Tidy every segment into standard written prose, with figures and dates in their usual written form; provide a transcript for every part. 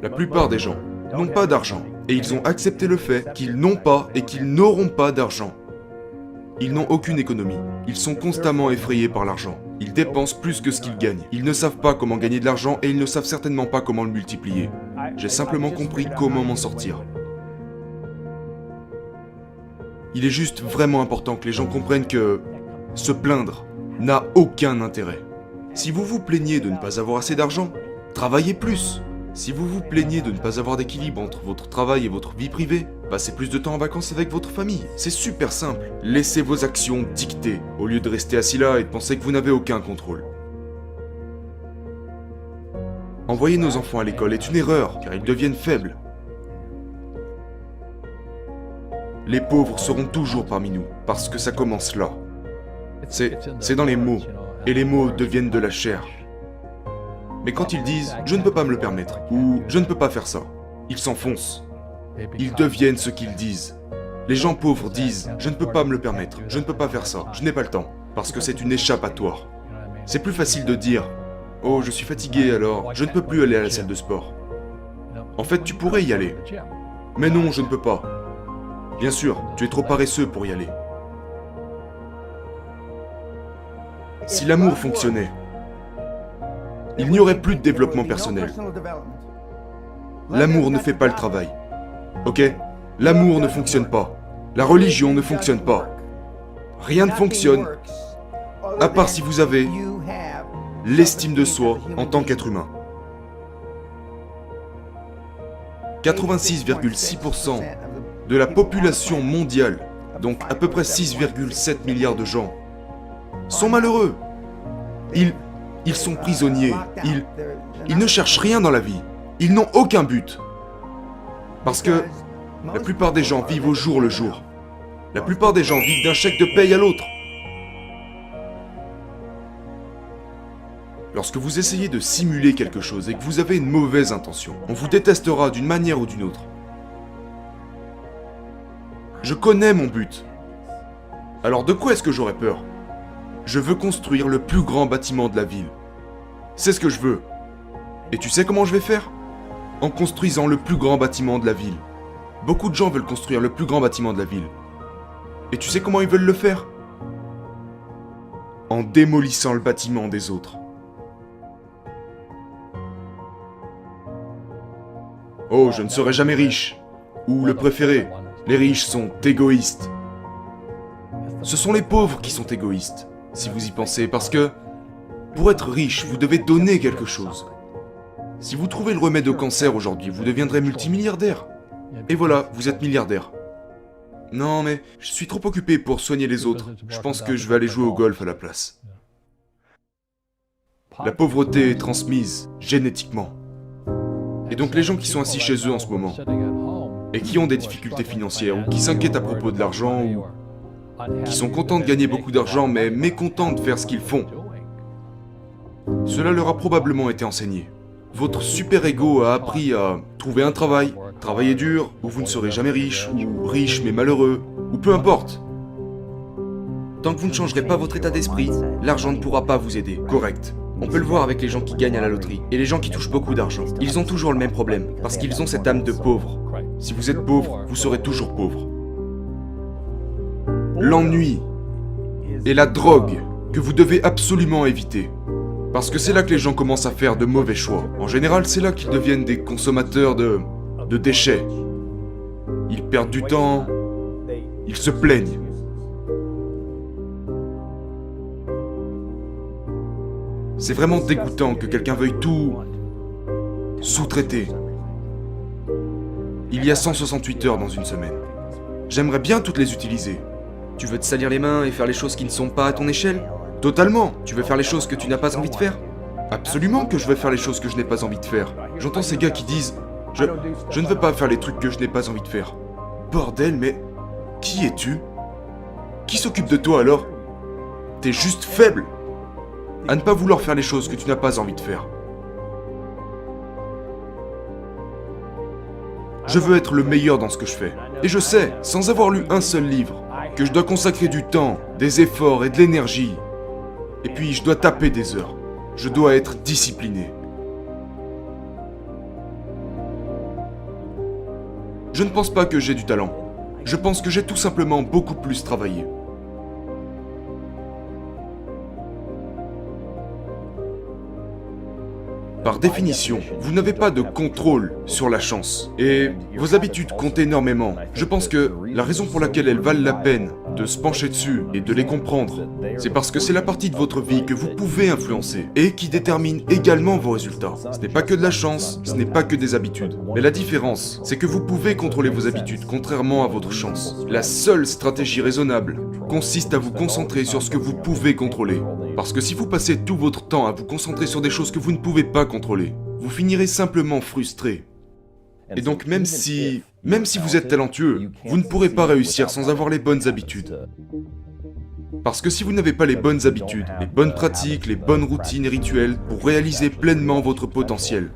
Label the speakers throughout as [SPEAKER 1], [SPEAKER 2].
[SPEAKER 1] La plupart des gens n'ont pas d'argent, et ils ont accepté le fait qu'ils n'ont pas et qu'ils n'auront pas d'argent. Ils n'ont aucune économie. Ils sont constamment effrayés par l'argent. Ils dépensent plus que ce qu'ils gagnent. Ils ne savent pas comment gagner de l'argent et ils ne savent certainement pas comment le multiplier. J'ai simplement compris comment m'en sortir. Il est juste vraiment important que les gens comprennent que se plaindre n'a aucun intérêt. Si vous vous plaignez de ne pas avoir assez d'argent, travaillez plus. Si vous vous plaignez de ne pas avoir d'équilibre entre votre travail et votre vie privée, passez plus de temps en vacances avec votre famille. C'est super simple. Laissez vos actions dicter, au lieu de rester assis là et de penser que vous n'avez aucun contrôle. Envoyer nos enfants à l'école est une erreur, car ils deviennent faibles. Les pauvres seront toujours parmi nous, parce que ça commence là. C'est dans les mots, et les mots deviennent de la chair. Mais quand ils disent « je ne peux pas me le permettre » ou « je ne peux pas faire ça », ils s'enfoncent. Ils deviennent ce qu'ils disent. Les gens pauvres disent « je ne peux pas me le permettre, je ne peux pas faire ça, je n'ai pas le temps », parce que c'est une échappatoire. C'est plus facile de dire « oh, je suis fatigué alors, je ne peux plus aller à la salle de sport ». En fait, tu pourrais y aller. Mais non, je ne peux pas. Bien sûr, tu es trop paresseux pour y aller. Si l'amour fonctionnait, il n'y aurait plus de développement personnel. L'amour ne fait pas le travail. Ok? L'amour ne fonctionne pas. La religion ne fonctionne pas. Rien ne fonctionne, à part si vous avez l'estime de soi en tant qu'être humain. 86,6% de la population mondiale, donc à peu près 6,7 milliards de gens, sont malheureux. Ils sont prisonniers. Ils ne cherchent rien dans la vie. Ils n'ont aucun but. Parce que la plupart des gens vivent au jour le jour. La plupart des gens vivent d'un chèque de paye à l'autre. Lorsque vous essayez de simuler quelque chose et que vous avez une mauvaise intention, on vous détestera d'une manière ou d'une autre. Je connais mon but. Alors de quoi est-ce que j'aurais peur ? Je veux construire le plus grand bâtiment de la ville. C'est ce que je veux. Et tu sais comment je vais faire ? En construisant le plus grand bâtiment de la ville. Beaucoup de gens veulent construire le plus grand bâtiment de la ville. Et tu sais comment ils veulent le faire ? En démolissant le bâtiment des autres. Oh, je ne serai jamais riche. Ou le préféré, les riches sont égoïstes. Ce sont les pauvres qui sont égoïstes, si vous y pensez, parce que pour être riche, vous devez donner quelque chose. Si vous trouvez le remède au cancer aujourd'hui, vous deviendrez multimilliardaire. Et voilà, vous êtes milliardaire. Non mais, je suis trop occupé pour soigner les autres. Je pense que je vais aller jouer au golf à la place. La pauvreté est transmise génétiquement. Et donc les gens qui sont assis chez eux en ce moment, et qui ont des difficultés financières, ou qui s'inquiètent à propos de l'argent, ou qui sont contents de gagner beaucoup d'argent, mais mécontents de faire ce qu'ils font, cela leur a probablement été enseigné. Votre super-ego a appris à trouver un travail, travailler dur, ou vous ne serez jamais riche, ou riche mais malheureux, ou peu importe. Tant que vous ne changerez pas votre état d'esprit, l'argent ne pourra pas vous aider. Correct. On peut le voir avec les gens qui gagnent à la loterie, et les gens qui touchent beaucoup d'argent. Ils ont toujours le même problème, parce qu'ils ont cette âme de pauvre. Si vous êtes pauvre, vous serez toujours pauvre. L'ennui et la drogue que vous devez absolument éviter. Parce que c'est là que les gens commencent à faire de mauvais choix. En général, c'est là qu'ils deviennent des consommateurs de déchets. Ils perdent du temps, ils se plaignent. C'est vraiment dégoûtant que quelqu'un veuille tout sous-traiter. Il y a 168 heures dans une semaine. J'aimerais bien toutes les utiliser. Tu veux te salir les mains et faire les choses qui ne sont pas à ton échelle ? Totalement. Tu veux faire les choses que tu n'as pas envie de faire ? Absolument que je veux faire les choses que je n'ai pas envie de faire. J'entends ces gars qui disent « Je ne veux pas faire les trucs que je n'ai pas envie de faire. » Bordel, mais qui es-tu ? Qui s'occupe de toi alors ? T'es juste faible à ne pas vouloir faire les choses que tu n'as pas envie de faire. Je veux être le meilleur dans ce que je fais. Et je sais, sans avoir lu un seul livre, que je dois consacrer du temps, des efforts et de l'énergie. Et puis je dois taper des heures. Je dois être discipliné. Je ne pense pas que j'ai du talent. Je pense que j'ai tout simplement beaucoup plus travaillé. Par définition, vous n'avez pas de contrôle sur la chance. Et vos habitudes comptent énormément. Je pense que la raison pour laquelle elles valent la peine de se pencher dessus et de les comprendre, c'est parce que c'est la partie de votre vie que vous pouvez influencer et qui détermine également vos résultats. Ce n'est pas que de la chance, ce n'est pas que des habitudes. Mais la différence, c'est que vous pouvez contrôler vos habitudes contrairement à votre chance. La seule stratégie raisonnable consiste à vous concentrer sur ce que vous pouvez contrôler. Parce que si vous passez tout votre temps à vous concentrer sur des choses que vous ne pouvez pas contrôler, vous finirez simplement frustré. Et donc même si vous êtes talentueux, vous ne pourrez pas réussir sans avoir les bonnes habitudes. Parce que si vous n'avez pas les bonnes habitudes, les bonnes pratiques, les bonnes routines et rituels pour réaliser pleinement votre potentiel,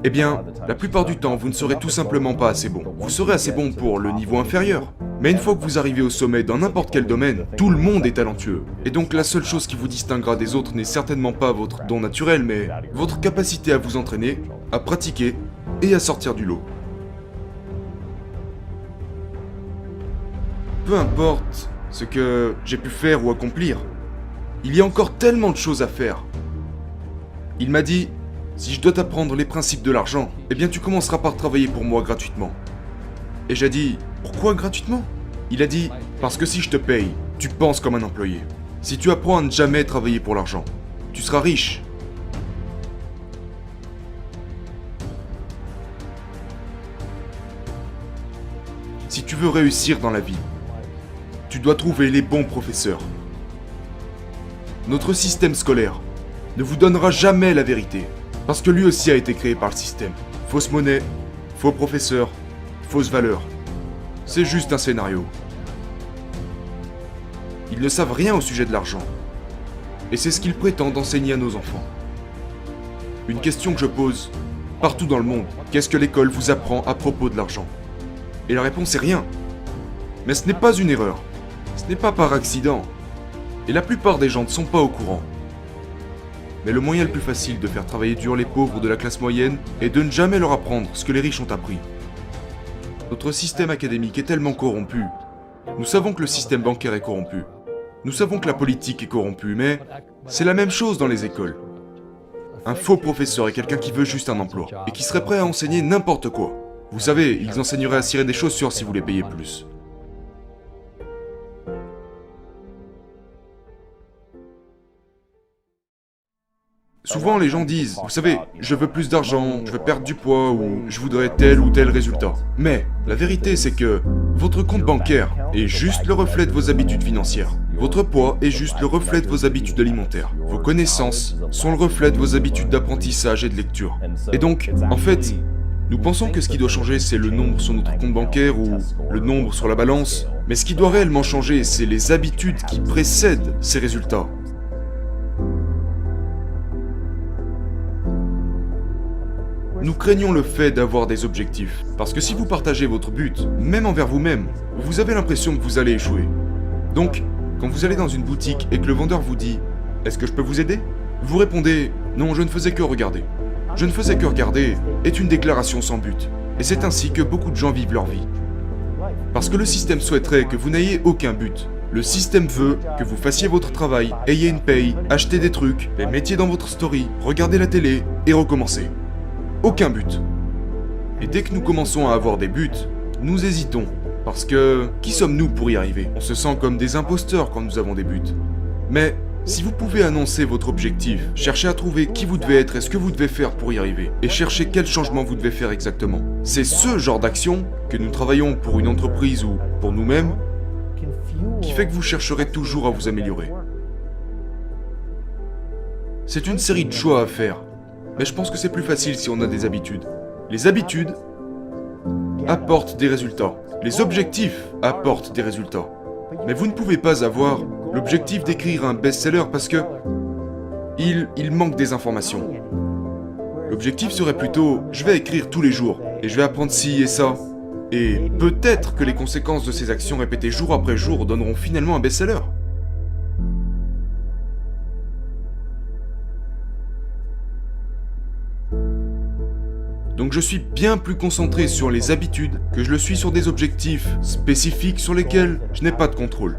[SPEAKER 1] eh bien, la plupart du temps, vous ne serez tout simplement pas assez bon. Vous serez assez bon pour le niveau inférieur. Mais une fois que vous arrivez au sommet dans n'importe quel domaine, tout le monde est talentueux. Et donc la seule chose qui vous distinguera des autres n'est certainement pas votre don naturel, mais votre capacité à vous entraîner, à pratiquer et à sortir du lot. Peu importe ce que j'ai pu faire ou accomplir, il y a encore tellement de choses à faire. Il m'a dit, si je dois t'apprendre les principes de l'argent, eh bien tu commenceras par travailler pour moi gratuitement. Et j'ai dit, pourquoi gratuitement? Il a dit, parce que si je te paye, tu penses comme un employé. Si tu apprends à ne jamais travailler pour l'argent, tu seras riche. Si tu veux réussir dans la vie, tu dois trouver les bons professeurs. Notre système scolaire ne vous donnera jamais la vérité, parce que lui aussi a été créé par le système. Fausse monnaie, faux professeurs, fausses valeurs. C'est juste un scénario. Ils ne savent rien au sujet de l'argent. Et c'est ce qu'ils prétendent enseigner à nos enfants. Une question que je pose partout dans le monde, qu'est-ce que l'école vous apprend à propos de l'argent? Et la réponse est rien. Mais ce n'est pas une erreur. Ce n'est pas par accident. Et la plupart des gens ne sont pas au courant. Mais le moyen le plus facile de faire travailler dur les pauvres de la classe moyenne est de ne jamais leur apprendre ce que les riches ont appris. Notre système académique est tellement corrompu. Nous savons que le système bancaire est corrompu. Nous savons que la politique est corrompue, mais c'est la même chose dans les écoles. Un faux professeur est quelqu'un qui veut juste un emploi, et qui serait prêt à enseigner n'importe quoi. Vous savez, ils enseigneraient à cirer des chaussures si vous les payez plus. Souvent, les gens disent, vous savez, je veux plus d'argent, je veux perdre du poids ou je voudrais tel ou tel résultat. Mais la vérité, c'est que votre compte bancaire est juste le reflet de vos habitudes financières. Votre poids est juste le reflet de vos habitudes alimentaires. Vos connaissances sont le reflet de vos habitudes d'apprentissage et de lecture. Et donc, en fait, nous pensons que ce qui doit changer, c'est le nombre sur notre compte bancaire ou le nombre sur la balance. Mais ce qui doit réellement changer, c'est les habitudes qui précèdent ces résultats. Nous craignons le fait d'avoir des objectifs, parce que si vous partagez votre but, même envers vous-même, vous avez l'impression que vous allez échouer. Donc, quand vous allez dans une boutique et que le vendeur vous dit « Est-ce que je peux vous aider ?» Vous répondez « Non, je ne faisais que regarder ». « Je ne faisais que regarder » est une déclaration sans but. Et c'est ainsi que beaucoup de gens vivent leur vie. Parce que le système souhaiterait que vous n'ayez aucun but. Le système veut que vous fassiez votre travail, ayez une paye, achetez des trucs, les mettiez dans votre story, regardez la télé et recommencez. Aucun but. Et dès que nous commençons à avoir des buts, nous hésitons. Parce que, qui sommes-nous pour y arriver? On se sent comme des imposteurs quand nous avons des buts. Mais, si vous pouvez annoncer votre objectif, cherchez à trouver qui vous devez être et ce que vous devez faire pour y arriver, et cherchez quel changement vous devez faire exactement. C'est ce genre d'action, que nous travaillons pour une entreprise ou pour nous-mêmes, qui fait que vous chercherez toujours à vous améliorer. C'est une série de choix à faire. Mais je pense que c'est plus facile si on a des habitudes. Les habitudes apportent des résultats. Les objectifs apportent des résultats. Mais vous ne pouvez pas avoir l'objectif d'écrire un best-seller parce que il manque des informations. L'objectif serait plutôt, je vais écrire tous les jours et je vais apprendre ci et ça. Et peut-être que les conséquences de ces actions répétées jour après jour donneront finalement un best-seller. Donc je suis bien plus concentré sur les habitudes que je le suis sur des objectifs spécifiques sur lesquels je n'ai pas de contrôle.